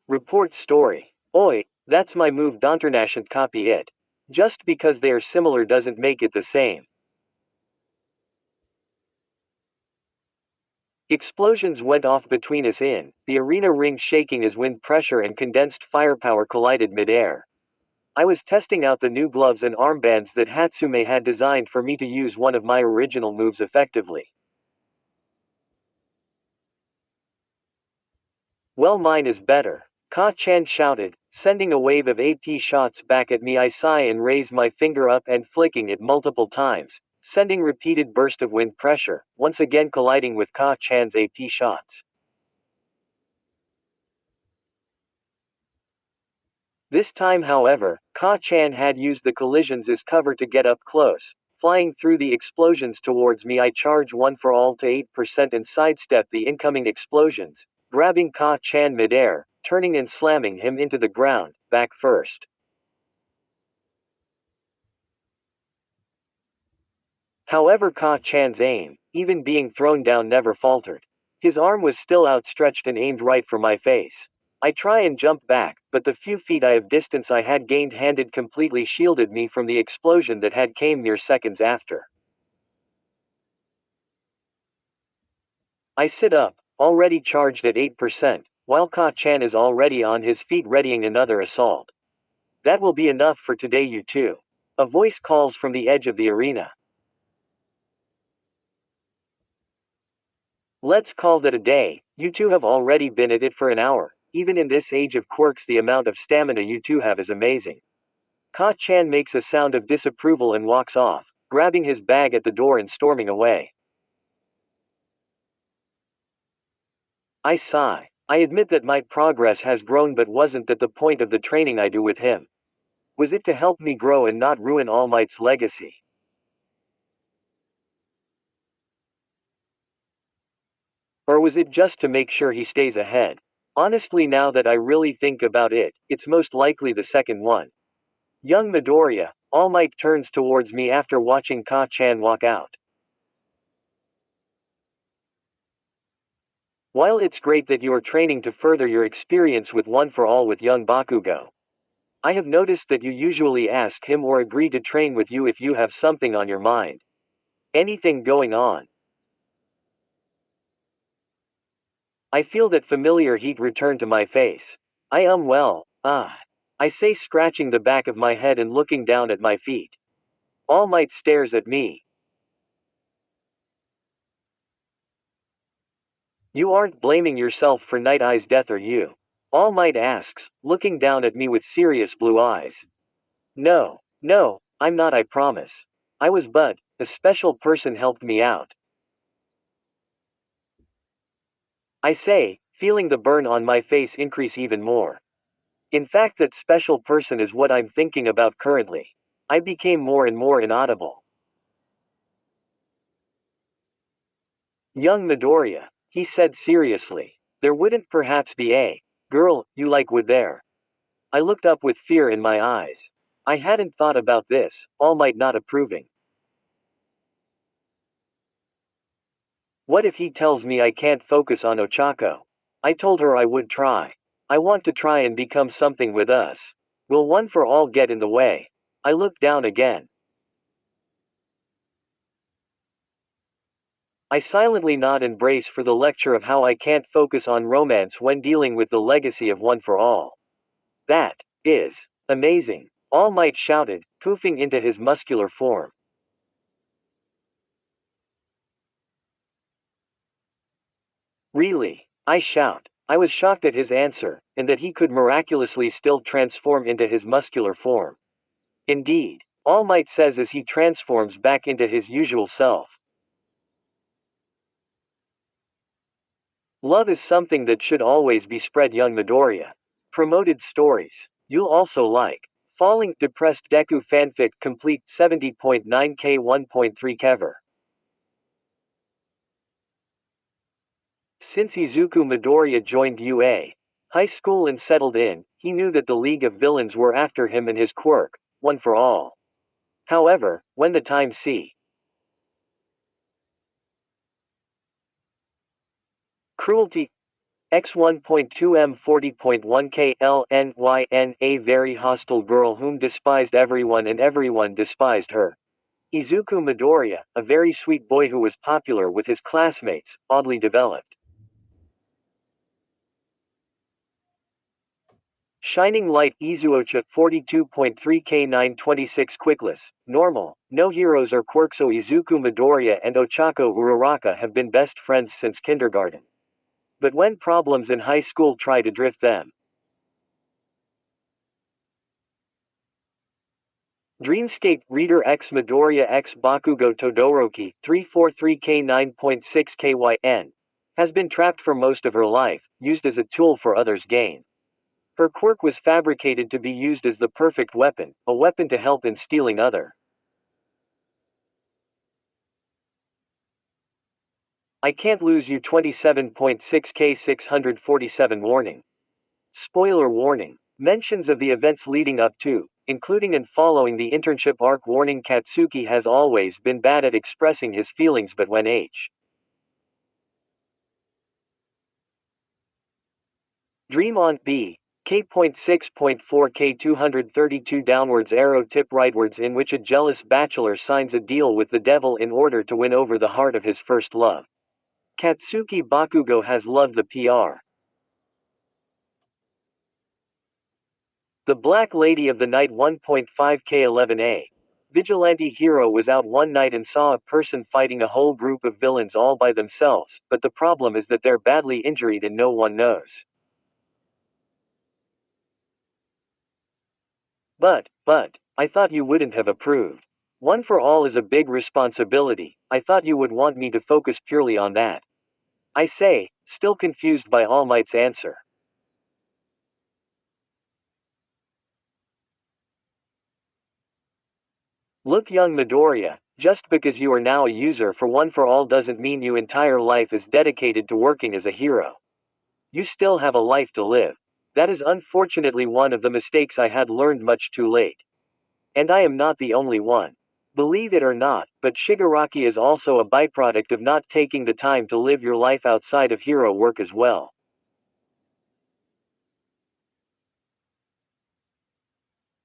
Report story. Oi, that's my move, don't copy it. Just because they are similar doesn't make it the same. Explosions went off between us in the arena ring, shaking as wind pressure and condensed firepower collided midair. I was testing out the new gloves and armbands that Hatsume had designed for me to use one of my original moves effectively. Well, mine is better, Ka-chan shouted, sending a wave of AP shots back at me. I sigh and raise my finger up and flicking it multiple times, sending repeated burst of wind pressure, once again colliding with Ka-chan's AP shots. This time, however, Ka-chan had used the collisions as cover to get up close. Flying through the explosions towards me, I charge one for all to 8% and sidestep the incoming explosions, grabbing Ka-chan midair, turning and slamming him into the ground, back first. However, Ka-chan's aim, even being thrown down, never faltered. His arm was still outstretched and aimed right for my face. I try and jump back, but the few feet of distance I had gained handed completely shielded me from the explosion that had came mere seconds after. I sit up, already charged at 8%, while Ka-chan is already on his feet readying another assault. That will be enough for today, you two. A voice calls from the edge of the arena. Let's call that a day. You two have already been at it for an hour. Even in this age of quirks, the amount of stamina you two have is amazing. Ka-chan makes a sound of disapproval and walks off, grabbing his bag at the door and storming away. I sigh. I admit that my progress has grown, but wasn't that the point of the training I do with him? Was it to help me grow and not ruin All Might's legacy? Or was it just to make sure he stays ahead? Honestly, now that I really think about it, it's most likely the second one. Young Midoriya, All Might turns towards me after watching Ka-chan walk out. While it's great that you are training to further your experience with One for All with young Bakugo, I have noticed that you usually ask him or agree to train with you if you have something on your mind. Anything going on? I feel that familiar heat return to my face. I say, scratching the back of my head and looking down at my feet. All Might stares at me. You aren't blaming yourself for Night Eye's death, are you? All Might asks, looking down at me with serious blue eyes. No, no, I'm not, I promise. I was, but a special person helped me out. I say, feeling the burn on my face increase even more. In fact, that special person is what I'm thinking about currently. I became more and more inaudible. Young Midoriya, he said seriously. There wouldn't perhaps be a girl you like, would there? I looked up with fear in my eyes. I hadn't thought about this, All Might not approving. What if he tells me I can't focus on Ochako? I told her I would try. I want to try and become something with us. Will One for All get in the way? I looked down again. I silently nod and brace for the lecture of how I can't focus on romance when dealing with the legacy of One for All. That is amazing, All Might shouted, poofing into his muscular form. Really? I shout. I was shocked at his answer, and that he could miraculously still transform into his muscular form. Indeed, All Might says as he transforms back into his usual self. Love is something that should always be spread, young Midoriya. Promoted stories. You'll also like. Falling Depressed Deku Fanfic Complete 70.9K 1.3 Kever. Since Izuku Midoriya joined UA high school and settled in, he knew that the League of Villains were after him and his quirk, One for All. However, when the time C cruelty X1.2M 40.1 KLNYN, a very hostile girl whom despised everyone and everyone despised her. Izuku Midoriya, a very sweet boy who was popular with his classmates, oddly developed. Shining Light IzuOcha 42.3 K926 Quickless, normal, no heroes or quirks. So Izuku Midoriya and Ochako Uraraka have been best friends since kindergarten. But when problems in high school try to drift them, Dreamscape Reader X Midoriya X Bakugo Todoroki 343K9.6 KYN has been trapped for most of her life, used as a tool for others' gain. Her quirk was fabricated to be used as the perfect weapon, a weapon to help in stealing other. I can't lose you 27.6K 647 warning. Spoiler warning. Mentions of the events leading up to, including and following the internship arc. Warning: Katsuki has always been bad at expressing his feelings, but when Dream on B. K.6.4 K232 downwards arrow tip rightwards, in which a jealous bachelor signs a deal with the devil in order to win over the heart of his first love. Katsuki Bakugo has loved the PR. The Black Lady of the Night 1.5K11A. Vigilante hero was out one night and saw a person fighting a whole group of villains all by themselves, but the problem is that they're badly injured and no one knows. But, I thought you wouldn't have approved. One for all is a big responsibility. I thought you would want me to focus purely on that. I say, still confused by All Might's answer. Look, young Midoriya, just because you are now a user for One for All doesn't mean your entire life is dedicated to working as a hero. You still have a life to live. That is unfortunately one of the mistakes I had learned much too late. And I am not the only one. Believe it or not, but Shigaraki is also a byproduct of not taking the time to live your life outside of hero work as well.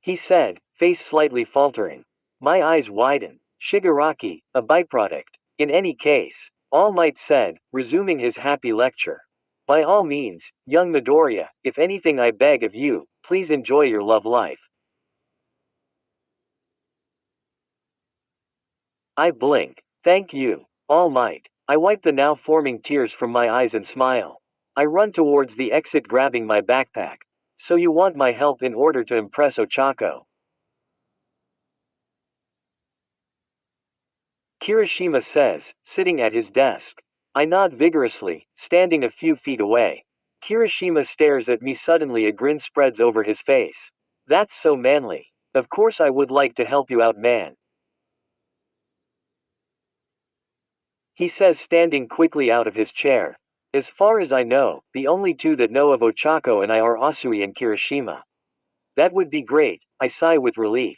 He said, face slightly faltering. My eyes widen. Shigaraki, a byproduct. In any case, All Might said, resuming his happy lecture. By all means, young Midoriya, if anything I beg of you, please enjoy your love life. I blink. Thank you, All Might. I wipe the now forming tears from my eyes and smile. I run towards the exit, grabbing my backpack. So you want my help in order to impress Ochako? Kirishima says, sitting at his desk. I nod vigorously, standing a few feet away. Kirishima stares at me. Suddenly a grin spreads over his face. That's so manly. Of course I would like to help you out, man. He says, standing quickly out of his chair. As far as I know, the only two that know of Ochako and I are Asui and Kirishima. That would be great, I sigh with relief.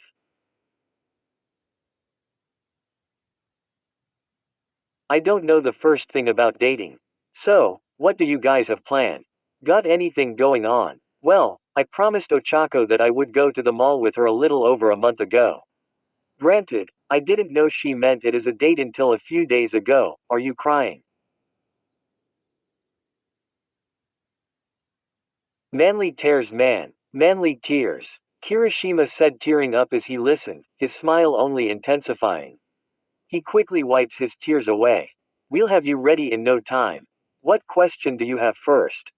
I don't know the first thing about dating. So, what do you guys have planned? Got anything going on? Well, I promised Ochako that I would go to the mall with her a little over a month ago. Granted, I didn't know she meant it as a date until a few days ago. Are you crying? Manly tears, man. Manly tears. Kirishima said, tearing up as he listened, his smile only intensifying. He quickly wipes his tears away. We'll have you ready in no time. What question do you have first?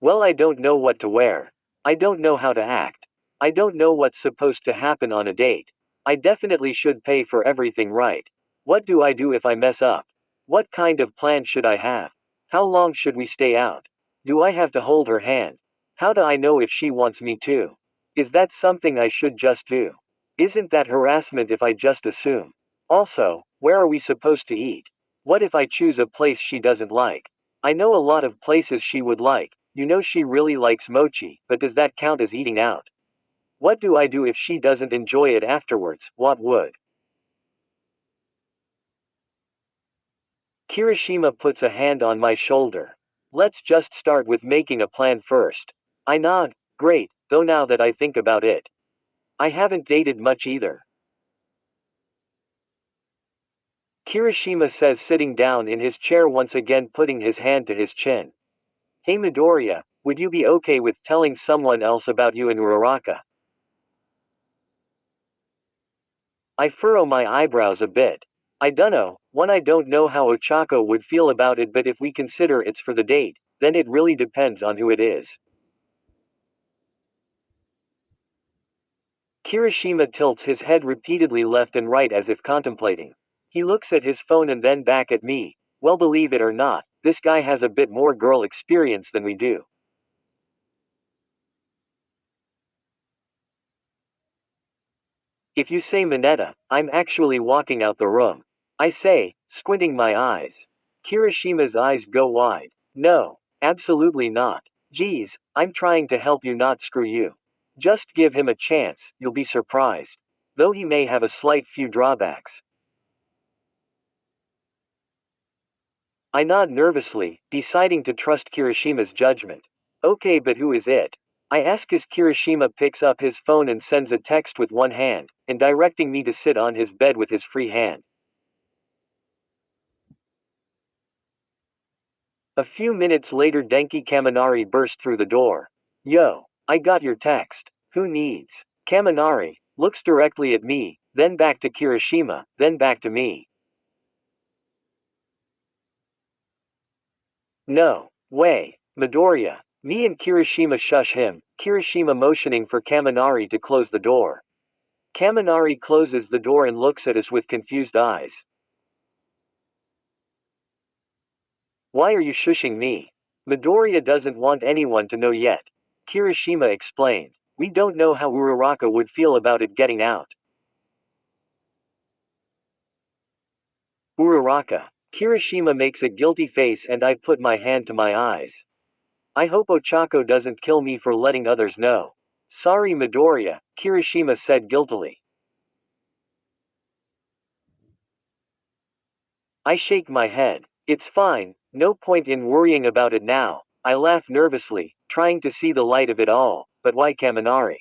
Well, I don't know what to wear. I don't know how to act. I don't know what's supposed to happen on a date. I definitely should pay for everything right. What do I do if I mess up? What kind of plan should I have? How long should we stay out? Do I have to hold her hand? How do I know if she wants me to? Is that something I should just do? Isn't that harassment if I just assume? Also, where are we supposed to eat? What if I choose a place she doesn't like? I know a lot of places she would like. You know she really likes mochi, but does that count as eating out? What do I do if she doesn't enjoy it afterwards? What would? Kirishima puts a hand on my shoulder. Let's just start with making a plan first. I nod. Great, though now that I think about it, I haven't dated much either. Kirishima says, sitting down in his chair once again, putting his hand to his chin. Hey Midoriya, would you be okay with telling someone else about you and Uraraka? I furrow my eyebrows a bit. I dunno, I don't know how Ochako would feel about it, but if we consider it's for the date, then it really depends on who it is. Kirishima tilts his head repeatedly left and right as if contemplating. He looks at his phone and then back at me. Well, believe it or not, this guy has a bit more girl experience than we do. If you say Mineta, I'm actually walking out the room. I say, squinting my eyes. Kirishima's eyes go wide. No, absolutely not. Geez, I'm trying to help you, not screw you. Just give him a chance, you'll be surprised. Though he may have a slight few drawbacks. I nod nervously, deciding to trust Kirishima's judgment. Okay, but who is it? I ask as Kirishima picks up his phone and sends a text with one hand, and directing me to sit on his bed with his free hand. A few minutes later, Denki Kaminari burst through the door. Yo, I got your text. Who needs? Kaminari looks directly at me, then back to Kirishima, then back to me. No way, Midoriya. Me and Kirishima shush him, Kirishima motioning for Kaminari to close the door. Kaminari closes the door and looks at us with confused eyes. Why are you shushing me? Midoriya doesn't want anyone to know yet. Kirishima explained. We don't know how Uraraka would feel about it getting out. Uraraka. Kirishima makes a guilty face and I put my hand to my eyes. I hope Ochako doesn't kill me for letting others know. Sorry Midoriya, Kirishima said guiltily. I shake my head. It's fine, no point in worrying about it now. I laugh nervously, trying to see the light of it all, but why Kaminari?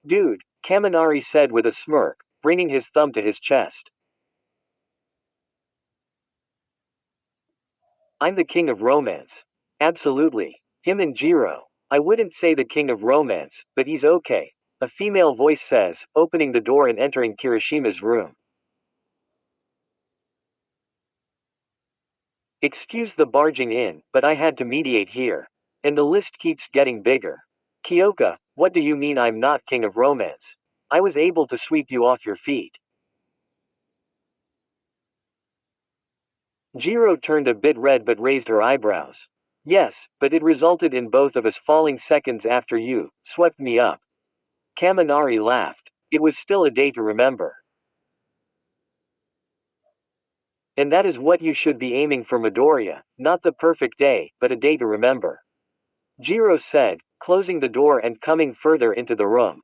Dude, Kaminari said with a smirk, bringing his thumb to his chest. I'm the king of romance. Absolutely. Him and Jiro. I wouldn't say the king of romance, but he's okay. A female voice says, opening the door and entering Kirishima's room. Excuse the barging in, but I had to mediate here. And the list keeps getting bigger. Kyoka, what do you mean I'm not king of romance? I was able to sweep you off your feet. Jiro turned a bit red but raised her eyebrows. Yes, but it resulted in both of us falling seconds after you swept me up. Kaminari laughed. It was still a day to remember. And that is what you should be aiming for Midoriya, not the perfect day, but a day to remember. Jiro said, closing the door and coming further into the room.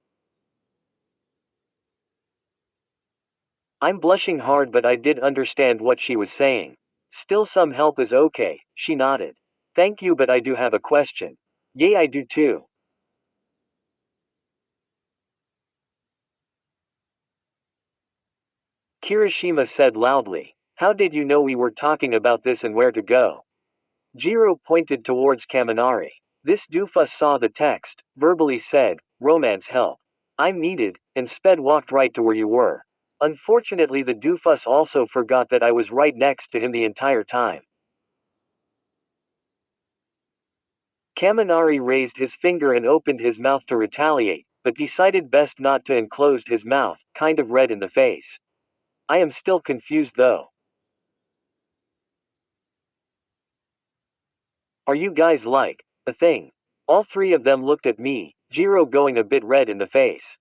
I'm blushing hard, but I did understand what she was saying. Still, some help is okay, she nodded. Thank you, but I do have a question. Yay, I do too. Kirishima said loudly. How did you know we were talking about this and where to go? Jiro pointed towards Kaminari. This doofus saw the text, verbally said, romance help. I'm needed, and sped walked right to where you were. Unfortunately, the doofus also forgot that I was right next to him the entire time. Kaminari raised his finger and opened his mouth to retaliate, but decided best not to and closed his mouth, kind of red in the face. I am still confused though. Are you guys like a thing? All three of them looked at me, Jiro going a bit red in the face.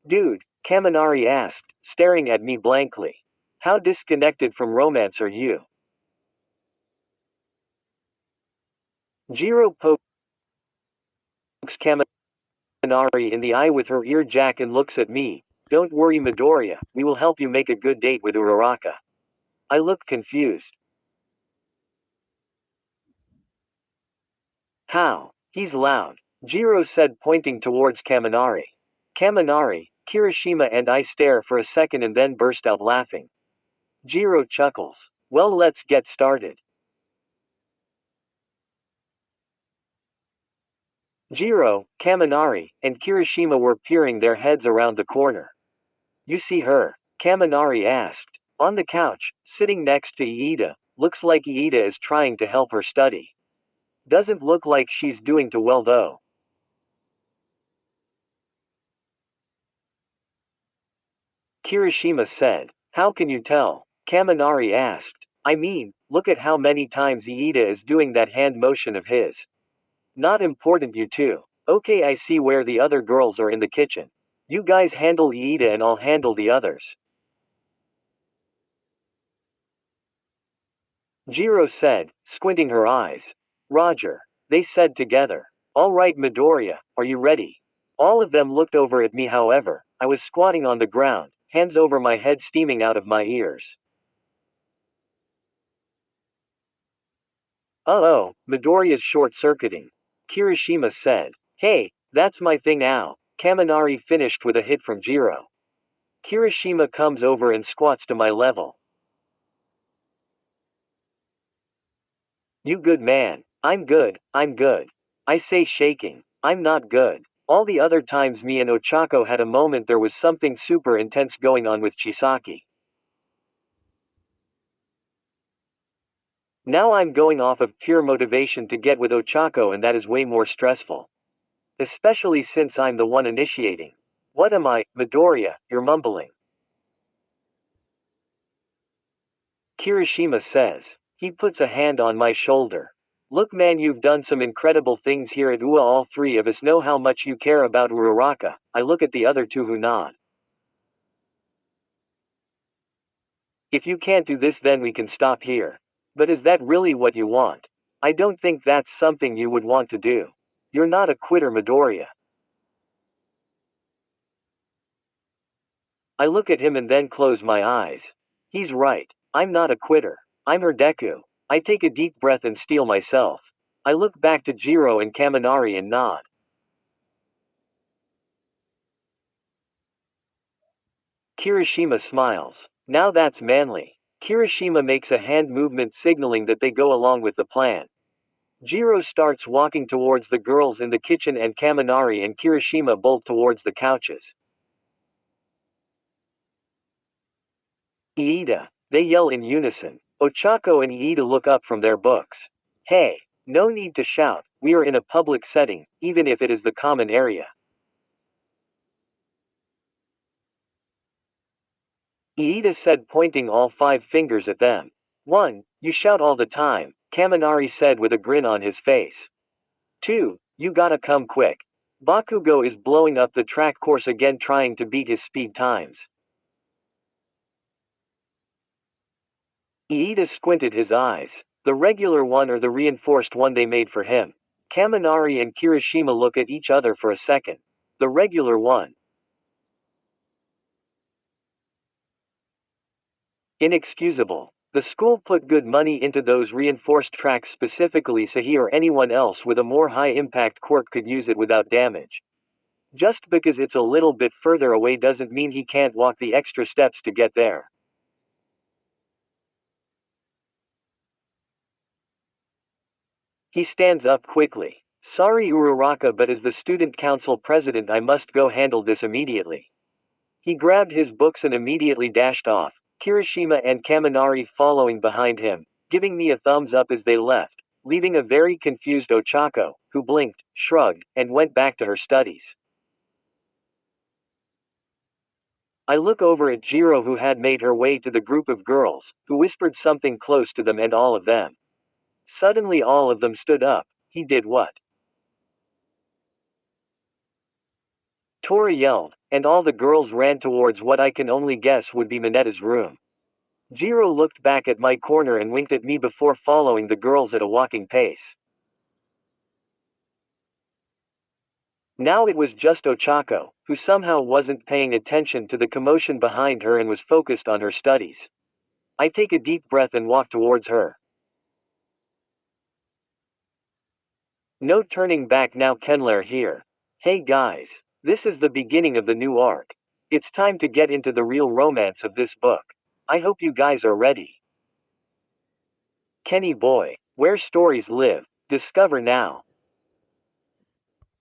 Dude, Kaminari asked, staring at me blankly. How disconnected from romance are you? Jiro pokes Kaminari. Kaminari in the eye with her ear jack and looks at me. Don't worry Midoriya, we will help you make a good date with Uraraka. I looked confused. How? He's loud. Jiro said pointing towards Kaminari. Kaminari, Kirishima and I stare for a second and then burst out laughing. Jiro chuckles. Well let's get started. Jiro, Kaminari, and Kirishima were peering their heads around the corner. You see her? Kaminari asked. On the couch, sitting next to Iida, looks like Iida is trying to help her study. Doesn't look like she's doing too well though. Kirishima said. How can you tell? Kaminari asked. I mean, look at how many times Iida is doing that hand motion of his. Not important you two. Okay I see where the other girls are in the kitchen. You guys handle Iida and I'll handle the others. Jiro said, squinting her eyes. Roger. They said together. All right Midoriya, are you ready? All of them looked over at me however, I was squatting on the ground, hands over my head steaming out of my ears. Oh, Midoriya's short-circuiting. Kirishima said. Hey, that's my thing now. Kaminari finished with a hit from Jiro. Kirishima comes over and squats to my level. You good man. I'm good, I'm good. I say shaking. I'm not good. All the other times me and Ochako had a moment there was something super intense going on with Chisaki. Now I'm going off of pure motivation to get with Ochako and that is way more stressful. Especially since I'm the one initiating. What am I, Midoriya, you're mumbling. Kirishima says. He puts a hand on my shoulder. Look man you've done some incredible things here at UA all three of us know how much you care about Uraraka. I look at the other two who nod. If you can't do this then we can stop here. But is that really what you want? I don't think that's something you would want to do. You're not a quitter Midoriya. I look at him and then close my eyes. He's right. I'm not a quitter. I'm her Deku. I take a deep breath and steel myself. I look back to Jiro and Kaminari and nod. Kirishima smiles. Now that's manly. Kirishima makes a hand movement signaling that they go along with the plan. Jiro starts walking towards the girls in the kitchen and Kaminari and Kirishima bolt towards the couches. Iida. They yell in unison. Ochako and Iida look up from their books. Hey, no need to shout, we are in a public setting, even if it is the common area. Iida said pointing all five fingers at them. 1. You shout all the time, Kaminari said with a grin on his face. 2. You gotta come quick. Bakugo is blowing up the track course again trying to beat his speed times. Iida squinted his eyes. The regular one or the reinforced one they made for him. Kaminari and Kirishima look at each other for a second. The regular one. Inexcusable. The school put good money into those reinforced tracks specifically so he or anyone else with a more high-impact quirk could use it without damage. Just because it's a little bit further away doesn't mean he can't walk the extra steps to get there. He stands up quickly. Sorry Uraraka but as the student council president I must go handle this immediately. He grabbed his books and immediately dashed off, Kirishima and Kaminari following behind him, giving me a thumbs up as they left, leaving a very confused Ochako, who blinked, shrugged, and went back to her studies. I look over at Jiro who had made her way to the group of girls, who whispered something close to them and all of them. Suddenly all of them stood up. He did what? Tora yelled, and all the girls ran towards what I can only guess would be Minetta's room. Jiro looked back at my corner and winked at me before following the girls at a walking pace. Now it was just Ochako, who somehow wasn't paying attention to the commotion behind her and was focused on her studies. I take a deep breath and walk towards her. No turning back now, Kenler here. Hey guys. This is the beginning of the new arc. It's time to get into the real romance of this book. I hope you guys are ready. Kenny boy, where stories live, discover now.